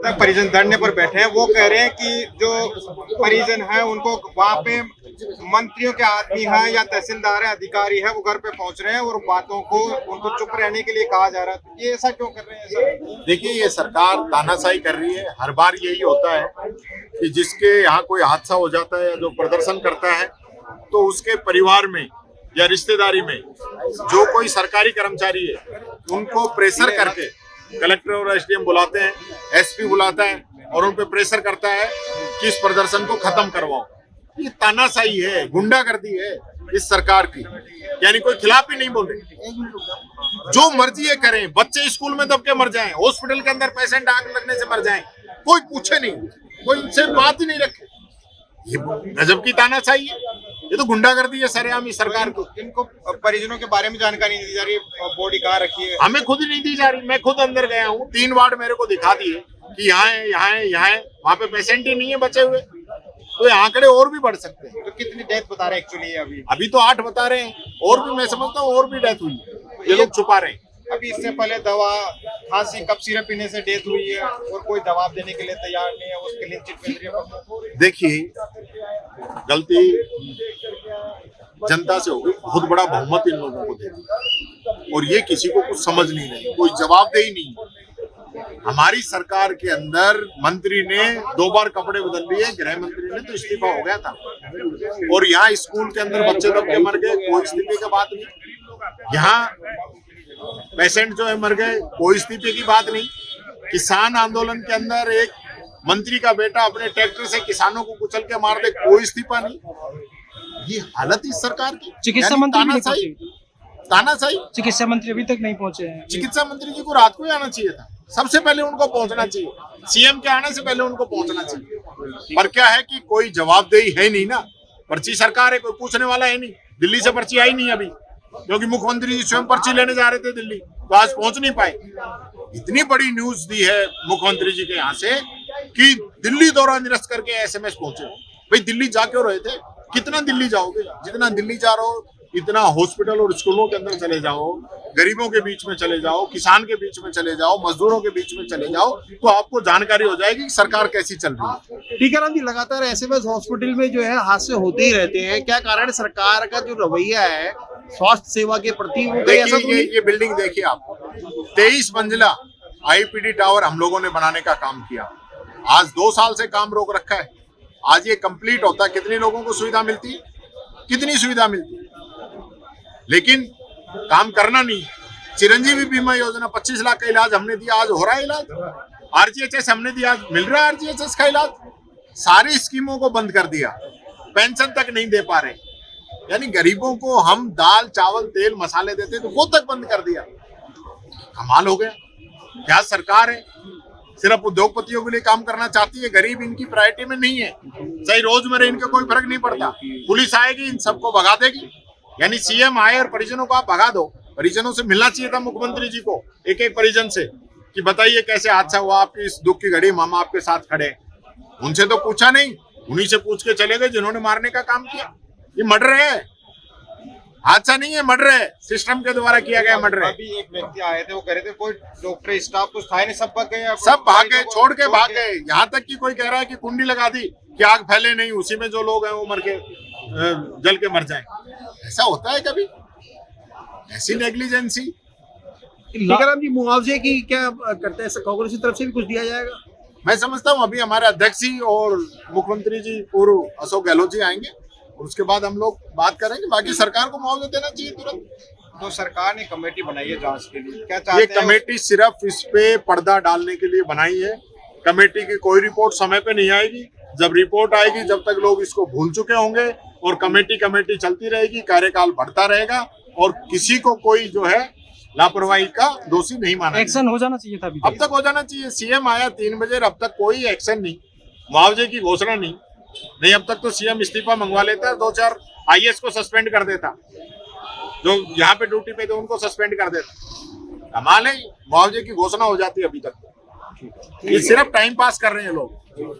परिजन धरने पर बैठे हैं, वो कह रहे हैं कि जो परिजन है उनको वहाँ पे मंत्रियों के आदमी है या तहसीलदार है, अधिकारी है, वो घर पे पहुंच रहे हैं और बातों को उनको चुप रहने के लिए कहा जा रहा है। ये ऐसा क्यों कर रहे हैं सर? देखिए, ये सरकार तानाशाही कर रही है। हर बार यही होता है कि जिसके यहाँ कोई हादसा हो जाता है, जो प्रदर्शन करता है, तो उसके परिवार में या रिश्तेदारी में जो कोई सरकारी कर्मचारी है उनको प्रेशर करके कलेक्टर और एसडीएम बुलाते हैं, एसपी बुलाता है और उन पे प्रेशर करता है कि इस प्रदर्शन को खत्म करवाओ। ये तानाशाही है, गुंडागर्दी है इस सरकार की। यानी कोई खिलाफ ही नहीं बोल रहे, जो मर्जी है करें। बच्चे स्कूल में दब के मर जाएं, हॉस्पिटल के अंदर पेशेंट आग लगने से मर जाएं, कोई पूछे नहीं, कोई उनसे बात ही नहीं रखे। ये गजब की तानाशाही है, ये तो गुंडागर्दी है सरेआम इस सरकार को। इनको परिजनों के बारे में जानकारी नहीं दी जा रही, बॉडी कहाँ रखी है? हमें खुद ही नहीं दी जा रही। मैं खुद अंदर गया हूँ, 3 वार्ड मेरे को दिखा दिए कि यहाँ है, यहाँ है, यहाँ है, वहाँ पे पेशेंट ही नहीं है बचे हुए। तो ये आंकड़े और भी बढ़ सकते हैं। तो कितनी डेथ बता रहे हैं एक्चुअली? अभी तो 8 बता रहे हैं, और भी मैं समझता हूँ और भी डेथ हुई है, ये लोग छुपा रहे हैं। अभी इससे पहले दवा, खांसी, कफ सिरप पीने से डेथ हुई है और कोई जवाब देने के लिए तैयार नहीं है। उसके लिए चिट देखिए, गलती जनता से हो गई, बहुत बड़ा बहुमत इन लोगों को दे दिया और ये किसी को कुछ समझ नहीं रही, कोई जवाबदेही नहीं। हमारी सरकार के अंदर मंत्री ने 2 बार कपड़े बदल लिए, गृह मंत्री ने तो इस्तीफा हो गया था, और यहाँ स्कूल के अंदर बच्चे दब के मर गए, कोई इस्तीफे की बात नहीं। यहाँ पेशेंट जो है मर गए, कोई इस्तीफे की बात नहीं। किसान आंदोलन के अंदर एक मंत्री का बेटा अपने ट्रैक्टर से किसानों को कुचल के मार दे, कोई इस्तीफा नहीं। ये हालत इस सरकार की। चिकित्सा मंत्री तानाशाही। चिकित्सा मंत्री अभी तक नहीं पहुंचे हैं। चिकित्सा मंत्री जी को रात को ही आना चाहिए था, सबसे पहले उनको पहुंचना चाहिए, सीएम के आने से पहले उनको पहुंचना चाहिए। पर क्या है कि कोई जवाबदेही है नहीं ना, पर्ची सरकार है, कोई पूछने वाला है नहीं। दिल्ली से पर्ची आई नहीं अभी, क्योंकि मुख्यमंत्री जी स्वयं पर्ची लेने जा रहे थे दिल्ली, तो आज पहुंच नहीं पाए। इतनी बड़ी न्यूज दी है मुख्यमंत्री जी के यहाँ से कि दिल्ली दौरा निरस्त करके एसएमएस पहुंचे। भाई दिल्ली जा क्यों रहे थे? कितना दिल्ली जाओगे? जितना दिल्ली जा रहे हो इतना हॉस्पिटल और स्कूलों के अंदर चले जाओ, गरीबों के बीच में चले जाओ, किसान के बीच में चले जाओ, मजदूरों के बीच में चले जाओ, तो आपको जानकारी हो जाएगी कि सरकार कैसी चल रही है। टीकाराम जी, लगातार एसएमएस हॉस्पिटल में जो है हादसे होते ही रहते हैं, क्या कारण सरकार का जो रवैया है स्वास्थ्य सेवा के प्रति वो ऐसा तो ये बिल्डिंग देखिए आप, 23 मंजिला आईपीडी टावर हम लोगों ने बनाने का काम किया। आज 2 साल से काम रोक रखा है। आज ये कंप्लीट होता, कितने लोगों को सुविधा मिलती, कितनी सुविधा मिलती, लेकिन काम करना नहीं। चिरंजीवी बीमा योजना 25 लाख का इलाज हमने दिया, आज हो रहा है इलाज। आरजीएचएस हमने दिया, आज मिल रहा है आरजीएचएस का इलाज। सारी स्कीमों को बंद कर दिया, पेंशन तक नहीं दे पा रहे। यानी गरीबों को हम दाल चावल तेल मसाले देते तो वो तक बंद कर दिया। कमाल हो गया। क्या सरकार है, सिर्फ उद्योगपतियों के लिए काम करना चाहती है, गरीब इनकी प्रायोरिटी में नहीं है। सही रोजमर्रा इनका कोई फर्क नहीं पड़ता। पुलिस आएगी, इन सबको भगा देगी। यानी सीएम आए और परिजनों को आप भगा दो। परिजनों से मिलना चाहिए था मुख्यमंत्री जी को, एक एक परिजन से, कि बताइए कैसे हादसा हुआ, आपकी इस दुख की घड़ी मामा आपके साथ खड़े। उनसे तो पूछा नहीं, उन्हीं से पूछ के चले गए जिन्होंने मारने का काम किया। ये मर्डर है, हादसा नहीं है, मर्डर है, सिस्टम के द्वारा किया गया मर्डर है। अभी एक व्यक्ति आए थे, वो कह रहे थे कोई डॉक्टर स्टाफ तो था नहीं, सब भाग गए, सब भाग गए, छोड़ के भाग गए। यहाँ तक कि कोई कह रहा है कि कुंडी लगा दी कि आग फैले नहीं, उसी में जो लोग हैं वो मर के जल के मर जाएं। ऐसा होता है कभी? ऐसी नेग्लिजेंसी। टीकाराम जी, मुआवजे की क्या करते हैं? कांग्रेस की तरफ से भी कुछ दिया जाएगा? मैं समझता हूँ अभी हमारे अध्यक्ष जी और मुख्यमंत्री जी पूर्व अशोक गहलोत जी आएंगे और उसके बाद हम लोग बात करेंगे। बाकी सरकार को मुआवजा देना चाहिए तुरंत। तो सरकार ने कमेटी बनाई है जांच के लिए, क्या चाहते ये हैं? कमेटी सिर्फ इस पे पर्दा डालने के लिए बनाई है। कमेटी की कोई रिपोर्ट समय पे नहीं आएगी। जब रिपोर्ट आएगी, जब तक लोग इसको भूल चुके होंगे और कमेटी चलती रहेगी, कार्यकाल बढ़ता रहेगा और किसी को कोई जो है लापरवाही का दोषी नहीं माना। एक्शन हो जाना चाहिए था अभी अब तक हो जाना चाहिए। सीएम आया 3 बजे, अब तक कोई एक्शन नहीं, मुआवजे की घोषणा नहीं। अब तक तो सीएम इस्तीफा मंगवा लेता, 2-4 आईएएस को सस्पेंड कर देता, जो यहाँ पे ड्यूटी पे थे उनको सस्पेंड कर देता। कमाल है, मुआवजे की घोषणा हो जाती है अभी तक। ये सिर्फ टाइम पास कर रहे हैं लोग।